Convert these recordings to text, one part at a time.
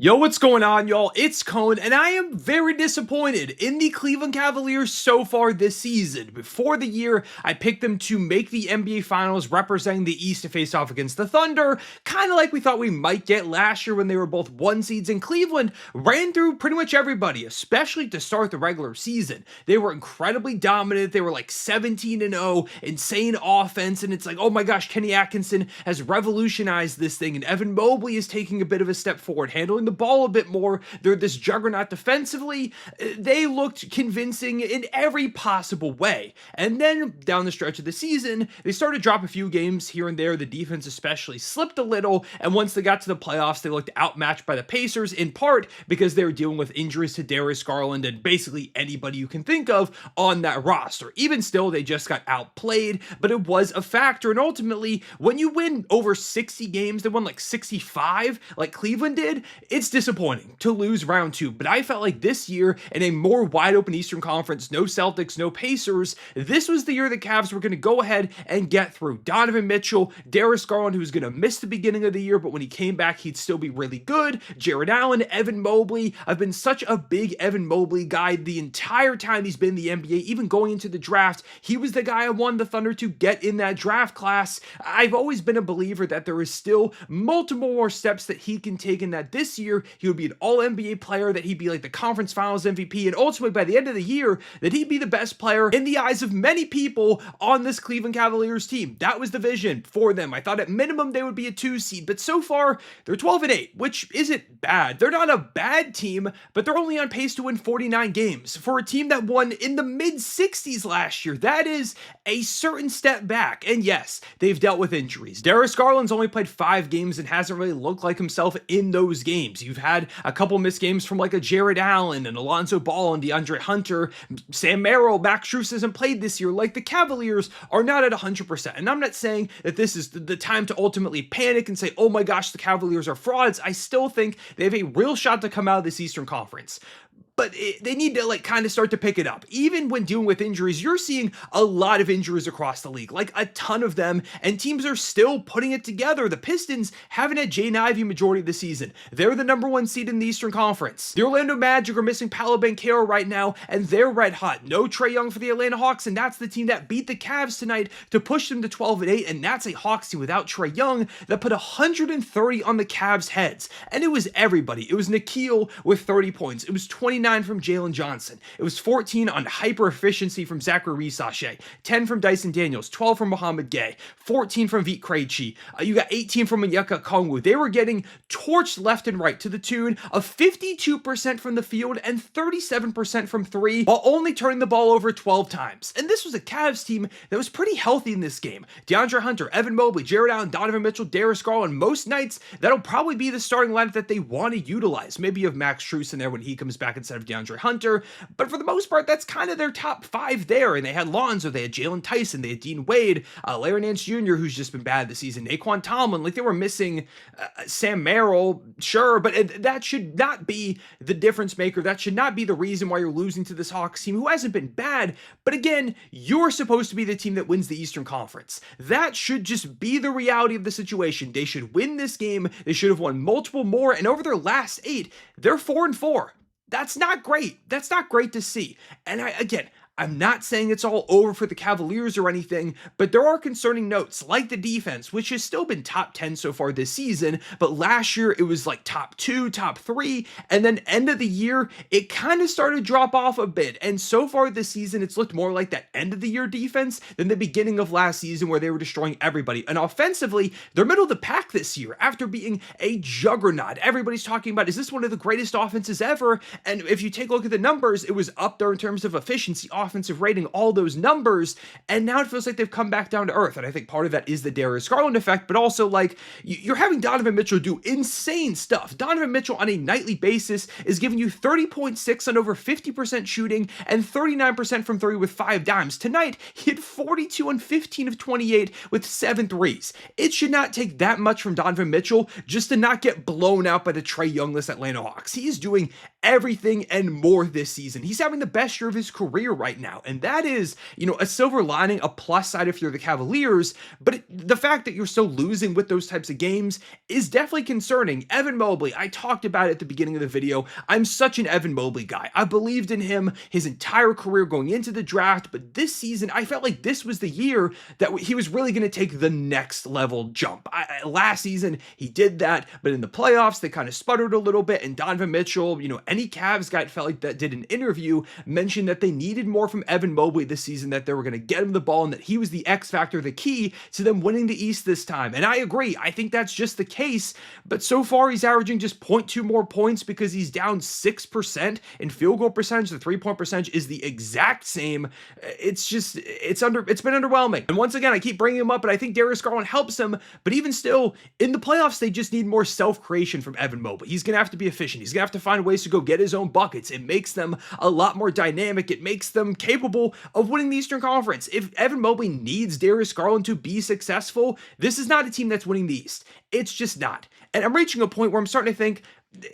Yo, what's going on, y'all? It's Cone, and I am very disappointed in the Cleveland Cavaliers so far this season. Before the year, I picked them to make the NBA Finals representing the East to face off against the Thunder, kind of like we thought we might get last year when they were both one seeds in Cleveland. Ran through pretty much everybody, especially to start the regular season. They were incredibly dominant. They were like 17-0, insane offense, and it's like, oh my gosh, Kenny Atkinson has revolutionized this thing, and Evan Mobley is taking a bit of a step forward, handling the ball a bit more. They're this juggernaut defensively. They looked convincing in every possible way. And then down the stretch of the season, they started to drop a few games here and there. The defense especially slipped a little. And once they got to the playoffs, they looked outmatched by the Pacers, in part because they were dealing with injuries to Darius Garland and basically anybody you can think of on that roster. Even still, they just got outplayed, but it was a factor. And ultimately, when you win over 60 games, they won like 65, like Cleveland did, it's disappointing to lose round two. But I felt like this year, in a more wide open Eastern Conference, no Celtics, no Pacers, this was the year the Cavs were going to go ahead and get through. Donovan Mitchell, Darius Garland, who's going to miss the beginning of the year, but when he came back, he'd still be really good. Jared Allen, Evan Mobley. I've been such a big Evan Mobley guy the entire time he's been in the NBA, even going into the draft. He was the guy I wanted the Thunder to get in that draft class. I've always been a believer that there is still multiple more steps that he can take, and that this year he would be an all-NBA player, that he'd be like the conference finals MVP, and ultimately by the end of the year, that he'd be the best player in the eyes of many people on this Cleveland Cavaliers team. That was the vision for them. I thought at minimum they would be a 2 seed, but so far they're 12-8, which isn't bad. They're not a bad team, but they're only on pace to win 49 games. For a team that won in the mid-60s last year, that is a certain step back. And yes, they've dealt with injuries. Darius Garland's only played 5 games and hasn't really looked like himself in those games. You've had a couple missed games from like a Jared Allen and Alonzo Ball and DeAndre Hunter. Sam Merrill, Max Strus hasn't played this year. Like, the Cavaliers are not at 100%. And I'm not saying that this is the time to ultimately panic and say, oh my gosh, the Cavaliers are frauds. I still think they have a real shot to come out of this Eastern Conference. But they need to kind of start to pick it up. Even when dealing with injuries, you're seeing a lot of injuries across the league, like a ton of them, and teams are still putting it together. The Pistons haven't had Jaden Ivey majority of the season. They're the number 1 seed in the Eastern Conference. The Orlando Magic are missing Paolo Banchero right now, and they're red hot. No Trae Young for the Atlanta Hawks, and that's the team that beat the Cavs tonight to push them to 12-8, and that's a Hawks team without Trae Young that put 130 on the Cavs' heads. And it was everybody. It was Nikhil with 30 points. It was 29 from Jalen Johnson. It was 14 on hyper efficiency from Zachary Risache, 10 from Dyson Daniels, 12 from Mohamed Gay, 14 from Vit Krejci. You got 18 from Onyeka Okongwu. They were getting torched left and right to the tune of 52% from the field and 37% from 3, while only turning the ball over 12 times. And this was a Cavs team that was pretty healthy in this game. DeAndre Hunter, Evan Mobley, Jared Allen, Donovan Mitchell, Darius Garland. Most nights, that'll probably be the starting lineup that they want to utilize. Maybe you have Max Strus in there when he comes back instead of DeAndre Hunter, but for the most part, that's kind of their top 5 there. And they had Lonzo, they had Jalen Tyson, they had Dean Wade, Larry Nance Jr., who's just been bad this season, Naquan Tomlin. Like, they were missing Sam Merrill, sure, but that should not be the difference maker. That should not be the reason why you're losing to this Hawks team, who hasn't been bad. But again, you're supposed to be the team that wins the Eastern Conference. That should just be the reality of the situation. They should win this game. They should have won multiple more, and over their last 8, they're 4-4. That's not great. That's not great to see. And I'm not saying it's all over for the Cavaliers or anything, but there are concerning notes, like the defense, which has still been top 10 so far this season, but last year it was like top 2, top 3, and then end of the year, it kind of started to drop off a bit, and so far this season, it's looked more like that end of the year defense than the beginning of last season where they were destroying everybody. And offensively, they're middle of the pack this year after being a juggernaut. Everybody's talking about, is this one of the greatest offenses ever? And if you take a look at the numbers, it was up there in terms of efficiency, offensive rating, all those numbers, and now it feels like they've come back down to earth. And I think part of that is the Darius Garland effect, but also, like, you're having Donovan Mitchell do insane stuff. Donovan Mitchell on a nightly basis is giving you 30.6 on over 50% shooting and 39% from 3 with 5 dimes. Tonight, he had 42 on 15 of 28 with 7 threes. It should not take that much from Donovan Mitchell just to not get blown out by the Trae Youngless Atlanta Hawks. He is doing everything and more this season. He's having the best year of his career right right now. And that is, a silver lining, a plus side if you're the Cavaliers. But the fact that you're still losing with those types of games is definitely concerning. Evan Mobley, I talked about it at the beginning of the video. I'm such an Evan Mobley guy. I believed in him his entire career going into the draft, but this season, I felt like this was the year that he was really going to take the next level jump. Last season, he did that, but in the playoffs, they kind of sputtered a little bit, and Donovan Mitchell, any Cavs guy felt like that did an interview, mentioned that they needed more from Evan Mobley this season, that they were going to get him the ball, and that he was the X factor, the key to them winning the East this time. And I agree. I think that's just the case, but so far he's averaging just 0.2 more points because he's down 6% in field goal percentage. The 3-point percentage is the exact same. It's been underwhelming. And once again, I keep bringing him up, but I think Darius Garland helps him. But even still, in the playoffs, they just need more self-creation from Evan Mobley. He's going to have to be efficient. He's going to have to find ways to go get his own buckets. It makes them a lot more dynamic. It makes them capable of winning the Eastern Conference. If Evan Mobley needs Darius Garland to be successful, this is not a team that's winning the East. It's just not. And I'm reaching a point where I'm starting to think,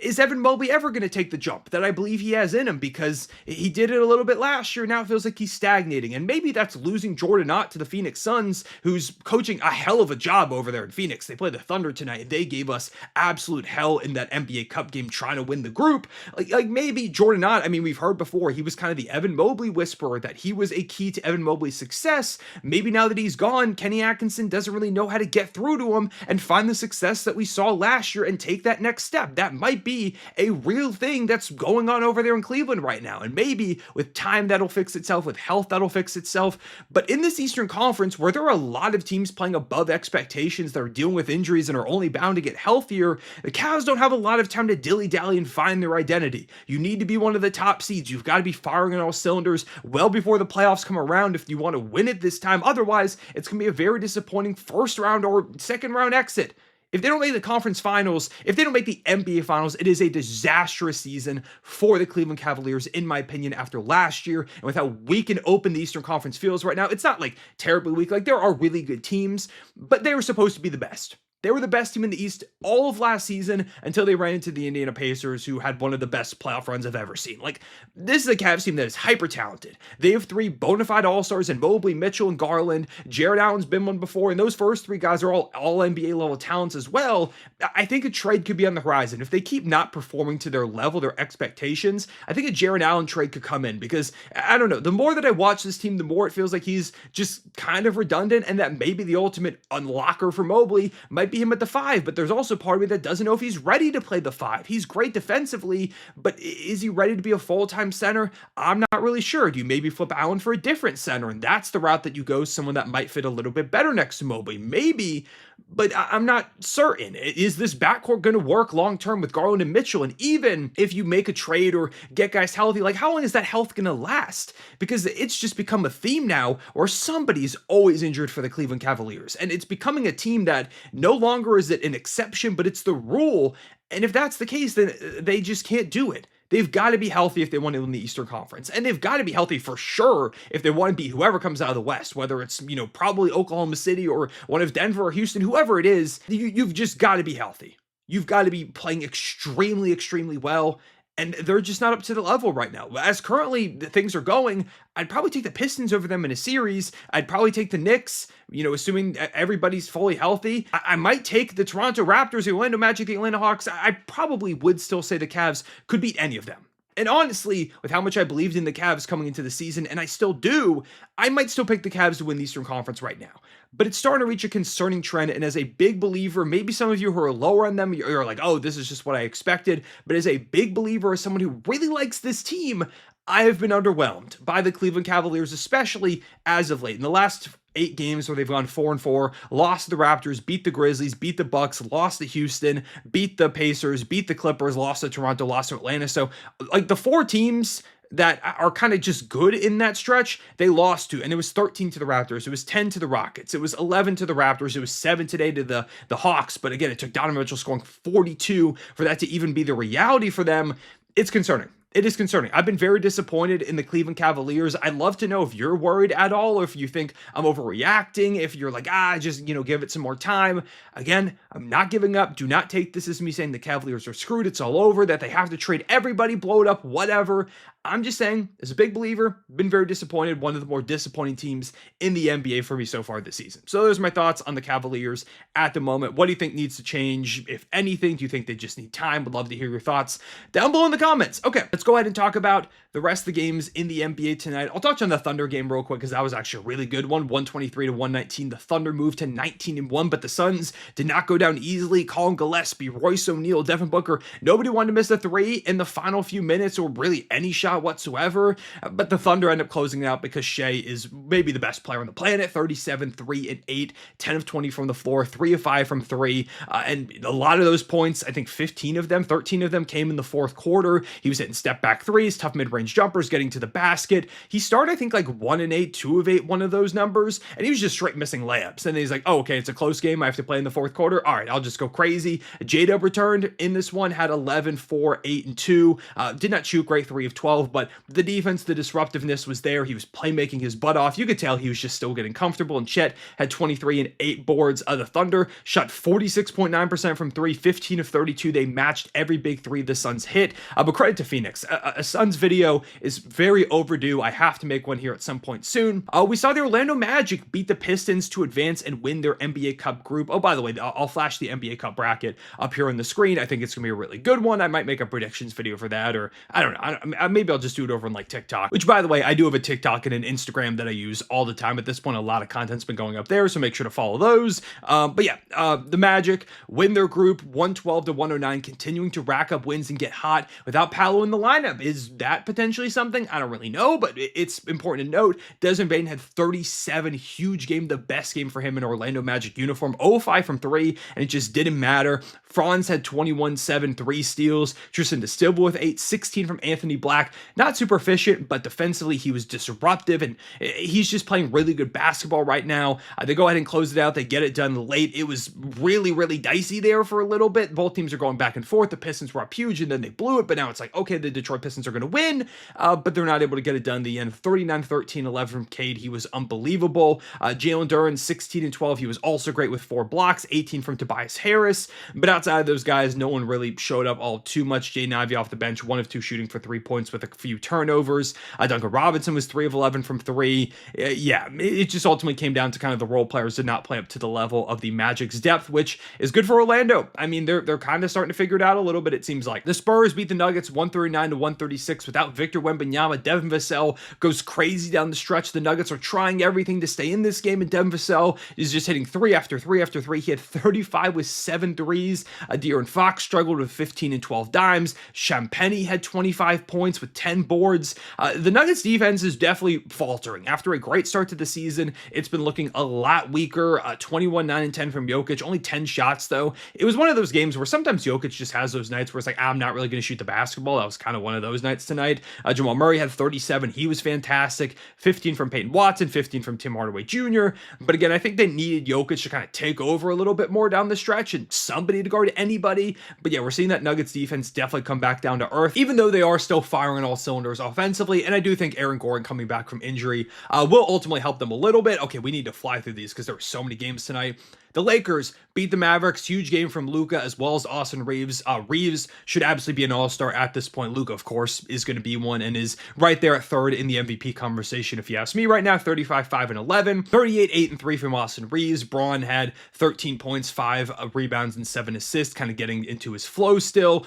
is Evan Mobley ever going to take the jump that I believe he has in him? Because he did it a little bit last year. Now it feels like he's stagnating. And maybe that's losing Jordan Ott to the Phoenix Suns, who's coaching a hell of a job over there in Phoenix. They played the Thunder tonight, and they gave us absolute hell in that NBA Cup game trying to win the group. Like maybe Jordan Ott, we've heard before, he was kind of the Evan Mobley whisperer, that he was a key to Evan Mobley's success. Maybe now that he's gone, Kenny Atkinson doesn't really know how to get through to him and find the success that we saw last year and take that next step. That might be a real thing that's going on over there in Cleveland right now. And maybe with time that'll fix itself, with health that'll fix itself. But in this Eastern Conference, where there are a lot of teams playing above expectations that are dealing with injuries and are only bound to get healthier, the Cavs don't have a lot of time to dilly-dally and find their identity. You need to be one of the top seeds. You've got to be firing on all cylinders well before the playoffs come around if you want to win it this time. Otherwise, it's going to be a very disappointing first round or second round exit. If they don't make the conference finals, if they don't make the NBA finals, it is a disastrous season for the Cleveland Cavaliers, in my opinion, after last year. And with how weak and open the Eastern Conference feels right now, it's not like terribly weak. Like, there are really good teams, but they were supposed to be the best. They were the best team in the East all of last season until they ran into the Indiana Pacers, who had one of the best playoff runs I've ever seen. Like, this is a Cavs team that is hyper-talented. They have three bona fide all-stars in Mobley, Mitchell, and Garland. Jared Allen's been one before, and those first three guys are all NBA level talents as well. I think a trade could be on the horizon. If they keep not performing to their level, their expectations, I think a Jared Allen trade could come in, because, I don't know, the more that I watch this team, the more it feels like he's just kind of redundant, and that maybe the ultimate unlocker for Mobley might be him at the 5, but there's also part of me that doesn't know if he's ready to play the 5. He's great defensively, but is he ready to be a full-time center? I'm not really sure. Do you maybe flip Allen for a different center, and that's the route that you go, someone that might fit a little bit better next to Mobley? Maybe, but I'm not certain. Is this backcourt going to work long-term with Garland and Mitchell? And even if you make a trade or get guys healthy, like, how long is that health going to last? Because it's just become a theme now where somebody's always injured for the Cleveland Cavaliers, and it's becoming a team that no longer is it an exception, but it's the rule. And if that's the case, then they just can't do it. They've got to be healthy if they want to win the Eastern Conference. And they've got to be healthy for sure if they want to beat whoever comes out of the West, whether it's, probably Oklahoma City or one of Denver or Houston, whoever it is. You've just got to be healthy. You've got to be playing extremely, extremely well. And they're just not up to the level right now. As currently things are going, I'd probably take the Pistons over them in a series. I'd probably take the Knicks, assuming everybody's fully healthy. I might take the Toronto Raptors, the Orlando Magic, the Atlanta Hawks. I probably would still say the Cavs could beat any of them. And honestly, with how much I believed in the Cavs coming into the season, and I still do, I might still pick the Cavs to win the Eastern Conference right now. But it's starting to reach a concerning trend, and as a big believer, maybe some of you who are lower on them, you're like, oh, this is just what I expected. But as a big believer, as someone who really likes this team, I have been underwhelmed by the Cleveland Cavaliers, especially as of late. In the last 8 games where they've gone 4-4, lost to the Raptors, beat the Grizzlies, beat the Bucks, lost to Houston, beat the Pacers, beat the Clippers, lost to Toronto, lost to Atlanta. So, like, the 4 teams that are kind of just good in that stretch, they lost to, and it was 13 to the Raptors, it was 10 to the Rockets, it was 11 to the Raptors, it was 7 today to the Hawks. But again, it took Donovan Mitchell scoring 42 for that to even be the reality for them. It's concerning. It is concerning. I've been very disappointed in the Cleveland Cavaliers. I'd love to know if you're worried at all, or if you think I'm overreacting, if you're like, just, give it some more time. Again, I'm not giving up. Do not take this as me saying the Cavaliers are screwed. It's all over, that they have to trade everybody, blow it up, whatever. I'm just saying, as a big believer, been very disappointed. One of the more disappointing teams in the NBA for me so far this season. So those are my thoughts on the Cavaliers at the moment. What do you think needs to change, if anything? Do you think they just need time? Would love to hear your thoughts down below in the comments. Okay, let's go ahead and talk about the rest of the games in the NBA tonight. I'll touch on the Thunder game real quick because that was actually a really good one. 123-119. The Thunder moved to 19-1, but the Suns did not go down easily. Colin Gillespie, Royce O'Neal, Devin Booker, nobody wanted to miss a three in the final few minutes, or really any shot whatsoever. But the Thunder end up closing it out because Shea is maybe the best player on the planet. 37, 3 and 8, 10 of 20 from the floor, 3 of 5 from 3. And a lot of those points, I think 13 of them came in the fourth quarter. He was hitting step back threes, tough mid-range jumpers, getting to the basket. He started, I think, like 1 and 8, 2 of 8, one of those numbers, and he was just straight missing layups. And then he's like, oh, okay, it's a close game. I have to play in the fourth quarter. All right, I'll just go crazy. J-Dub returned in this one, had 11, 4, 8, and 2. Did not shoot great, 3 of 12, but the defense, the disruptiveness was there. He was playmaking his butt off. You could tell he was just still getting comfortable, and Chet had 23 and 8 boards. The Thunder shot 46.9% from 3, 15 of 32. They matched every big three the Suns hit, but credit to Phoenix. A Suns video is very overdue. I have to make one here at some point soon. We saw the Orlando Magic beat the Pistons to advance and win their NBA Cup group. Oh, by the way, I'll flash the NBA Cup bracket up here on the screen. I think it's gonna be a really good one. I might make a predictions video for that, or I don't know. Maybe I'll just do it over on like TikTok, which, by the way, I do have a TikTok and an Instagram that I use all the time. At this point, a lot of content's been going up there, so make sure to follow those. But yeah, the Magic win their group 112-109, continuing to rack up wins and get hot without Paolo in the lineup. Is that potentially something? I don't really know, but it's important to note. Desmond Bane had 37, huge game, the best game for him in Orlando Magic uniform. 0-5 from 3, and it just didn't matter. Franz had 21, 7, 3 steals. Tristan DeSilva with 8, 16 from Anthony Black. Not super efficient, but defensively he was disruptive, and he's just playing really good basketball right now. They go ahead and close it out. They get it done late. It was really, really dicey there for a little bit. Both teams are going back and forth. The Pistons were up huge, and then they blew it, but now it's like, okay, the Detroit Pistons are going to win, but they're not able to get it done in the end. 39, 13, 11 from Cade. He was unbelievable. Jalen Duren, 16 and 12. He was also great with 4 blocks, 18 from Tobias Harris. But outside of those guys, no one really showed up all too much. Jaden Ivey off the bench, 1 of 2 shooting for 3 points with a few turnovers. Duncan Robinson was 3 of 11 from 3. Yeah, it just ultimately came down to kind of the role players did not play up to the level of the Magic's depth, which is good for Orlando. I mean, they're kind of starting to figure it out a little bit, it seems like. The Spurs beat the Nuggets 139-136 without Victor Wembanyama. Devin Vassell goes crazy down the stretch. The Nuggets are trying everything to stay in this game, and Devin Vassell is just hitting 3 after 3 after 3. He had 35 with 7 threes. De'Aaron Fox struggled with 15 and 12 dimes. Champagnie had 25 points with 10 boards. The Nuggets defense is definitely faltering. After a great start to the season, it's been looking a lot weaker. 21, 9, and 10 from Jokic. Only 10 shots, though. It was one of those games where sometimes Jokic just has those nights where it's like, I'm not really going to shoot the basketball. That was kind of one of those nights tonight. Jamal Murray had 37. He was fantastic. 15 from Peyton Watson, 15 from Tim Hardaway Jr. But again, I think they needed Jokic to kind of take over a little bit more down the stretch and somebody to guard anybody. But yeah, we're seeing that Nuggets defense definitely come back down to earth, even though they are still firing all cylinders offensively. And I do think Aaron Gordon coming back from injury will ultimately help them a little bit. Okay, we need to fly through these because there were so many games tonight. The Lakers beat the Mavericks. Huge game from Luka as well as Austin Reeves. Reeves should absolutely be an all-star at this point. Luka, of course, is going to be one and is right there at third in the MVP conversation, if you ask me right now. 35, 5, and 11. 38, 8, and 3 from Austin Reeves. Braun had 13 points, 5 rebounds, and 7 assists, kind of getting into his flow still.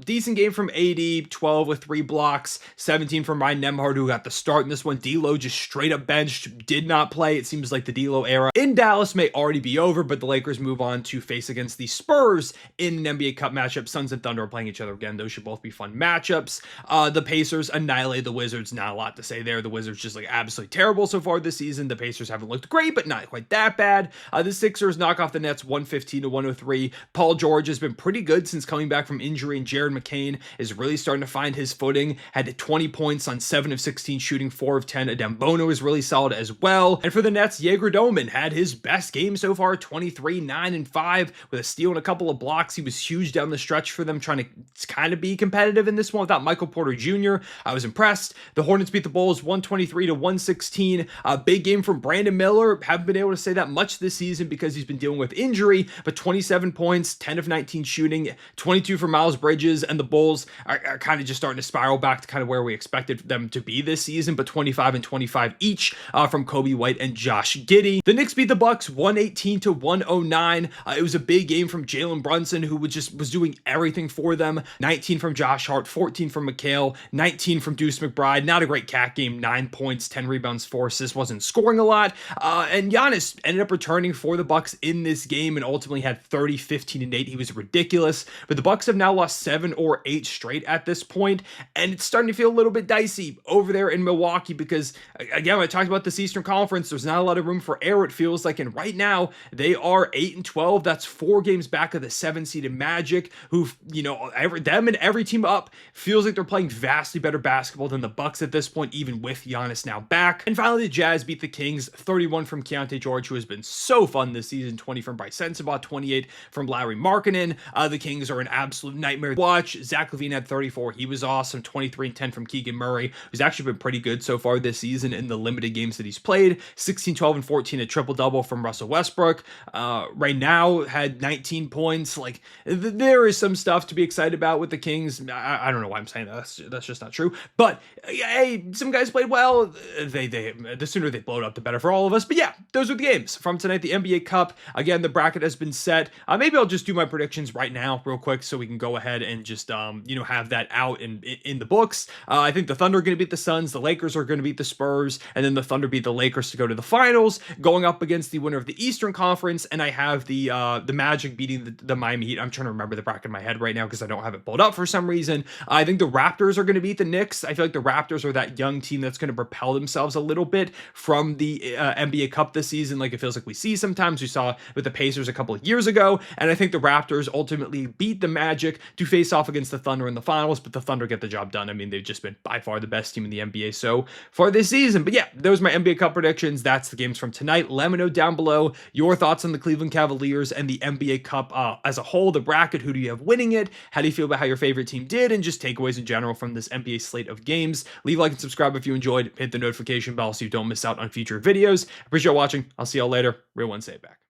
Decent game from AD, 12 with 3 blocks. 17 from Ryan Nembhard, who got the start in this one. D'Lo just straight up benched, did not play. It seems like the D'Lo era in Dallas may already be over, but the Lakers move on to face against the Spurs in an NBA Cup matchup. Suns and Thunder are playing each other again. Those should both be fun matchups. The Pacers annihilate the Wizards. Not a lot to say there. The Wizards just like absolutely terrible so far this season. The Pacers haven't looked great, but not quite that bad. The Sixers knock off the Nets 115-103. Paul George has been pretty good since coming back from injury, and Jared McCain is really starting to find his footing. Had 20 points on 7 of 16 shooting, 4 of 10. Adem Bono is really solid as well. And for the Nets, Jaeger Doman had his best game so far, 23, 9 and 5 with a steal and a couple of blocks. He was huge down the stretch for them, trying to kind of be competitive in this one without Michael Porter Jr. I was impressed. The Hornets beat the Bulls 123 to 116. Big game from Brandon Miller. Haven't been able to say that much this season because he's been dealing with injury, but 27 points, 10 of 19 shooting, 22 for Miles Bridges, and the Bulls are kind of just starting to spiral back to kind of where we expected them to be this season, but 25 and 25 each from Kobe White and Josh Giddey. The Knicks beat the Bucks 118 to 109. It was a big game from Jalen Brunson, who was doing everything for them. 19 from Josh Hart, 14 from McHale, 19 from Deuce McBride. Not a great cat game. 9 points, 10 rebounds, 4 assists. Wasn't scoring a lot. And Giannis ended up returning for the Bucks in this game and ultimately had 30, 15, and 8. He was ridiculous. But the Bucks have now lost 7 or 8 straight at this point, and it's starting to feel a little bit dicey over there in Milwaukee because, again, when I talked about this Eastern Conference, there's not a lot of room for error, it feels like, and right now they are 8 and 12. That's 4 games back of the 7-seeded Magic, who, them and every team up feels like they're playing vastly better basketball than the Bucks at this point, even with Giannis now back. And finally, the Jazz beat the Kings 31 from Keontae George, who has been so fun this season, 20 from Bryce Sensabaugh, 28 from Lauri Markkanen. The Kings are an absolute nightmare to watch. Zach LaVine had 34. He was awesome. 23 and 10 from Keegan Murray, who's actually been pretty good so far this season in the limited games that he's played. 16, 12, and 14, a triple-double from Russell Westbrook. Right now had 19 points. Like, there is some stuff to be excited about with the Kings. I don't know why I'm saying that. That's just not true. But hey, some guys played well. The sooner they blow it up, the better for all of us. But yeah, those are the games from tonight. The NBA Cup. Again, the bracket has been set. Maybe I'll just do my predictions right now real quick so we can go ahead and just have that out in the books. I think the Thunder are going to beat the Suns. The Lakers are going to beat the Spurs, and then the Thunder beat the Lakers to go to the finals, going up against the winner of the Eastern Conference. And I have the Magic beating the Miami Heat. I'm trying to remember the bracket in my head right now because I don't have it pulled up for some reason. I think the Raptors are going to beat the Knicks. I feel like the Raptors are that young team that's going to propel themselves a little bit from the NBA Cup this season, like it feels like we see sometimes. We saw with the Pacers a couple of years ago, and I think the Raptors ultimately beat the Magic to face off against the Thunder in the finals, but the Thunder get the job done. I mean, they've just been by far the best team in the NBA so far this season. But yeah, those are my NBA Cup predictions. That's the games from tonight. Let me know down below your thoughts on the Cleveland Cavaliers and the NBA Cup as a whole, the bracket. Who do you have winning it? How do you feel about how your favorite team did? And just takeaways in general from this NBA slate of games. Leave a like and subscribe if you enjoyed. Hit the notification bell so you don't miss out on future videos. Appreciate watching. I'll see y'all later. Real one, say it back.